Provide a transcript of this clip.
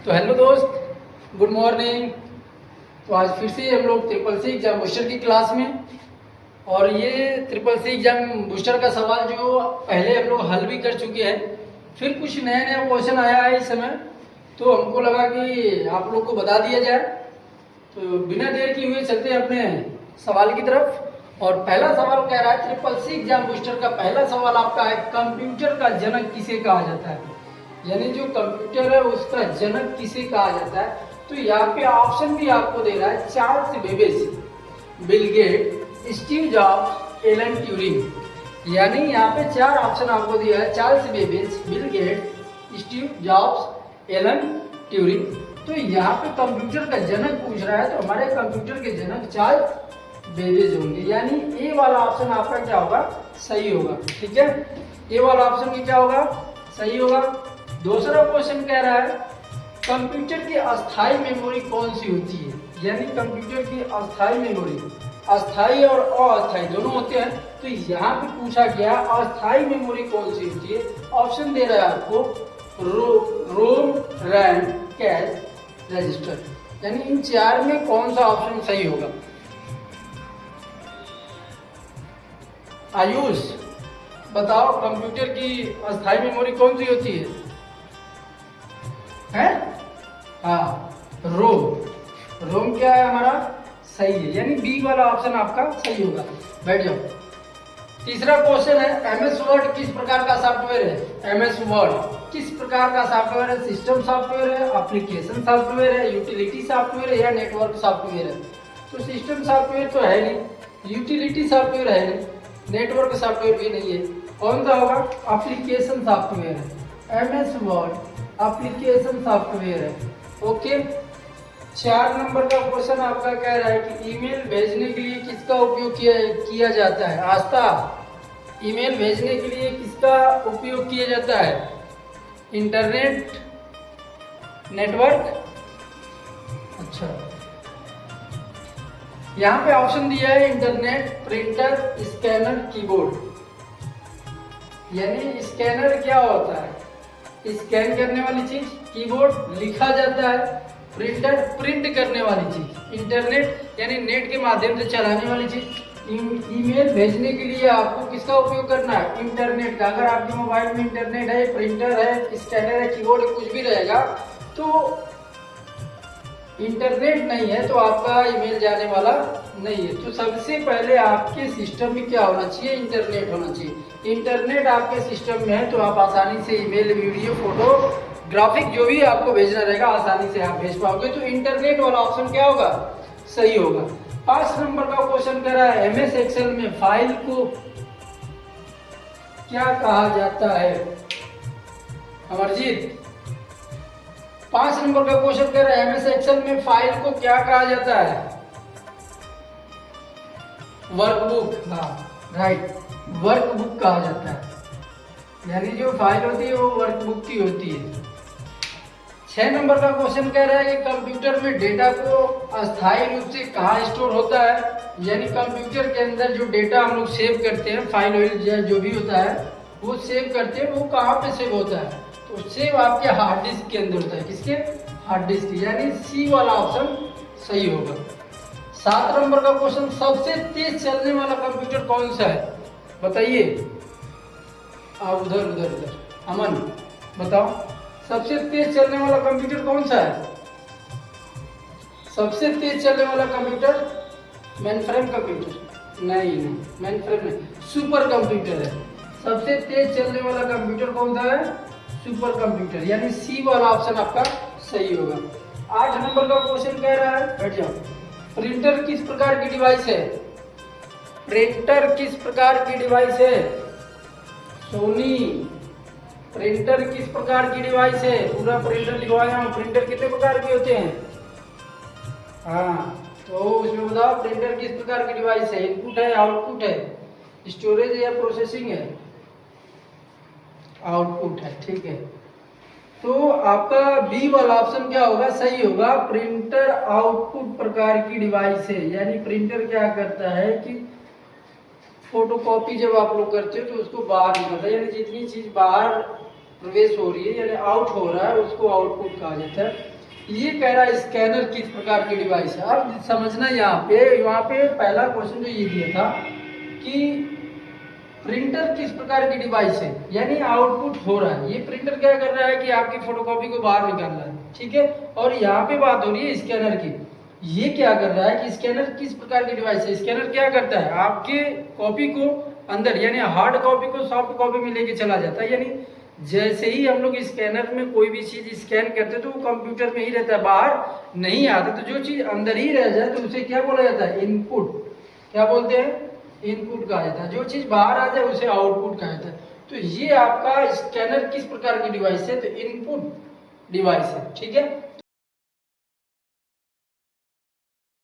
तो हेलो दोस्त, good morning. तो आज फिर से हम लोग ट्रिपल सी एग्जाम बूस्टर की क्लास में, और ये ट्रिपल सी एग्जाम बूस्टर का सवाल जो पहले हम लोग हल भी कर चुके हैं, फिर कुछ नया नया क्वेश्चन आया है इस समय, तो हमको लगा कि आप लोग को बता दिया जाए। तो बिना देर की हुए चलते हैं अपने सवाल की तरफ। और पहला सवाल कह रहा है, ट्रिपल सी एग्जाम बूस्टर का पहला सवाल आपका है, कंप्यूटर का जनक किसे कहा जाता है? यानी जो कंप्यूटर है उसका जनक किसे कहा जाता है? तो यहाँ पे ऑप्शन भी आपको दे रहा है, Charles Babbage, Bill Gate, Steve Jobs, Alan Turing. यानी यहाँ पे चार ऑप्शन आपको दिया है, Charles Babbage, Bill Gate, Steve Jobs, Alan Turing. तो यहाँ पे कंप्यूटर का जनक पूछ रहा है, तो हमारे कंप्यूटर के जनक चार्ल्स बेबेज होंगे। यानी ए वाला ऑप्शन आपका क्या होगा? सही होगा। ठीक है, ए वाला ऑप्शन की क्या होगा? सही होगा। दूसरा क्वेश्चन कह रहा है, कंप्यूटर की अस्थाई मेमोरी कौन सी होती है? यानी कंप्यूटर की अस्थाई मेमोरी, अस्थाई और अस्थाई दोनों होते हैं, तो यहाँ पे पूछा गया अस्थाई मेमोरी कौन सी होती है। ऑप्शन दे रहा है आपको, रोम, रैम, कैश, रजिस्टर। यानी इन चार में कौन सा ऑप्शन सही होगा? आयुष बताओ, कंप्यूटर की अस्थाई मेमोरी कौन सी होती है? हाँ, रोम क्या है हमारा? सही है, यानी बी वाला ऑप्शन आपका सही होगा। बैठ जाओ। तीसरा क्वेश्चन है, एमएस वर्ड किस प्रकार का सॉफ्टवेयर है? एमएस वर्ड किस प्रकार का सॉफ्टवेयर है? सिस्टम सॉफ्टवेयर है, एप्लीकेशन सॉफ्टवेयर है, यूटिलिटी सॉफ्टवेयर है, या नेटवर्क सॉफ्टवेयर है? तो सिस्टम सॉफ्टवेयर तो है नहीं, यूटिलिटी सॉफ्टवेयर है नहीं, नेटवर्क सॉफ्टवेयर भी नहीं है। कौन सा होगा? एप्लीकेशन सॉफ्टवेयर है। एमएस वर्ड एप्लीकेशन सॉफ्टवेयर है। ओके। 4 नंबर का क्वेश्चन आपका कह रहा है कि ईमेल भेजने के लिए किसका उपयोग किया जाता है? आस्था, ईमेल भेजने के लिए किसका उपयोग किया जाता है? Internet, network? अच्छा, यहाँ पे ऑप्शन दिया है इंटरनेट, प्रिंटर, स्कैनर, कीबोर्ड। यानी स्कैनर क्या होता है? स्कैन करने वाली चीज, कीबोर्ड लिखा जाता है, प्रिंटर प्रिंट करने वाली चीज, इंटरनेट यानी नेट के माध्यम से चलाने वाली चीज। ईमेल भेजने के लिए आपको किसका उपयोग करना है? इंटरनेट का। अगर आपके मोबाइल में इंटरनेट है, प्रिंटर है, स्कैनर है, कीबोर्ड है, कुछ भी रहेगा, तो इंटरनेट नहीं है तो आपका ईमेल जाने वाला नहीं है। तो सबसे पहले आपके सिस्टम में क्या होना चाहिए? इंटरनेट होना चाहिए। इंटरनेट आपके सिस्टम में है तो आप आसानी से ईमेल, वीडियो, फोटो, ग्राफिक जो भी आपको भेजना रहेगा आसानी से आप भेज पाओगे। तो इंटरनेट वाला ऑप्शन क्या होगा? सही होगा। 5 नंबर का क्वेश्चन कह रहा है, एमएस एक्सेल में फाइल को क्या कहा जाता है? अमरजीत, 5 नंबर का क्वेश्चन कह रहा है, एमएस एक्सेल में फाइल को क्या कहा जाता है? वर्कबुक। हाँ, राइट, वर्कबुक कहा जाता है। यानी जो फाइल होती है वो वर्कबुक की होती है। 6 नंबर का क्वेश्चन कह रहा है कि कंप्यूटर में डेटा को अस्थायी रूप से कहाँ स्टोर होता है? यानी कंप्यूटर के अंदर जो डेटा हम लोग सेव करते हैं, फाइल वाइल जो भी होता है वो सेव करते हैं, वो कहाँ पे सेव होता है? तो सेव आपके हार्ड डिस्क के अंदर होता है। किसके? Hard disk. यानी सी वाला ऑप्शन सही होगा। 7 नंबर का क्वेश्चन, सबसे तेज चलने वाला कंप्यूटर कौन सा है? बताइए। आप उधर अमन बताओ, सबसे तेज चलने वाला कंप्यूटर कौन सा है? सबसे तेज चलने वाला कंप्यूटर मेनफ्रेम कंप्यूटर? नहीं, मेनफ्रेम नहीं, सुपर कंप्यूटर है। सबसे तेज चलने वाला कंप्यूटर कौन सा है? Super computer. यानी सी वाला ऑप्शन आपका सही होगा। 8 नंबर का क्वेश्चन कह रहा है, बैठ जाओ, प्रिंटर किस प्रकार की डिवाइस है? प्रिंटर किस प्रकार की डिवाइस है? सोनी, प्रिंटर किस प्रकार की डिवाइस है? पूरा प्रिंटर लिखवाया हूं। प्रिंटर कितने प्रकार के होते हैं? हाँ, तो उसमें बताओ प्रिंटर किस प्रकार की डिवाइस है? इनपुट है, आउटपुट है, स्टोरेज है, या प्रोसेसिंग है? आउटपुट है। ठीक है, तो आपका बी वाला ऑप्शन क्या होगा? सही होगा। प्रिंटर आउटपुट प्रकार की डिवाइस है। यानी प्रिंटर क्या करता है कि फोटोकॉपी जब आप लोग करते हो तो उसको बाहर निकलता है, यानी जितनी चीज बाहर प्रवेश हो रही है यानी आउट हो रहा है उसको आउटपुट कहा जाता है। ये कह रहा है स्कैनर किस प्रकार की डिवाइस है। अब समझना यहाँ पे पहला क्वेश्चन जो ये दिया था कि प्रिंटर किस प्रकार की डिवाइस है, यानी आउटपुट हो रहा है। ये प्रिंटर क्या कर रहा है कि आपकी फोटोकॉपी को बाहर निकाल रहा है, ठीक है। और यहाँ पे बात हो रही है स्कैनर की। ये क्या कर रहा है कि स्कैनर किस प्रकार की डिवाइस है। स्कैनर क्या करता है, आपके कॉपी को अंदर यानी हार्ड कॉपी को सॉफ्ट कॉपी में लेके चला जाता है। यानी जैसे ही हम लोग स्कैनर में कोई भी चीज स्कैन करते हैं तो वो कंप्यूटर में ही रहता है, बाहर नहीं आता। तो जो चीज अंदर ही रह जाए तो उसे क्या बोला जाता है, इनपुट। क्या बोलते हैं, इनपुट कहा जाता है। जो चीज बाहर आ जाए उसे आउटपुट कहा जाता है। तो ये आपका स्कैनर किस प्रकार की डिवाइस है, तो इनपुट डिवाइस है, ठीक है।